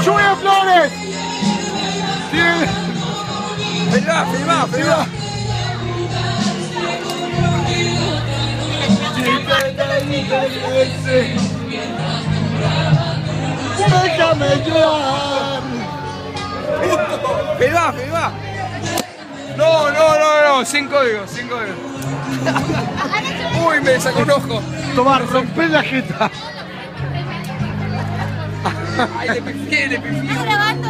¡Lluvia de flores! Filmá. Déjame llorar. Filmá. No, sin código. Uy, me sacó un ojo. Tomar, rompé la jeta. Ay, le pifié. ¿Estás grabando?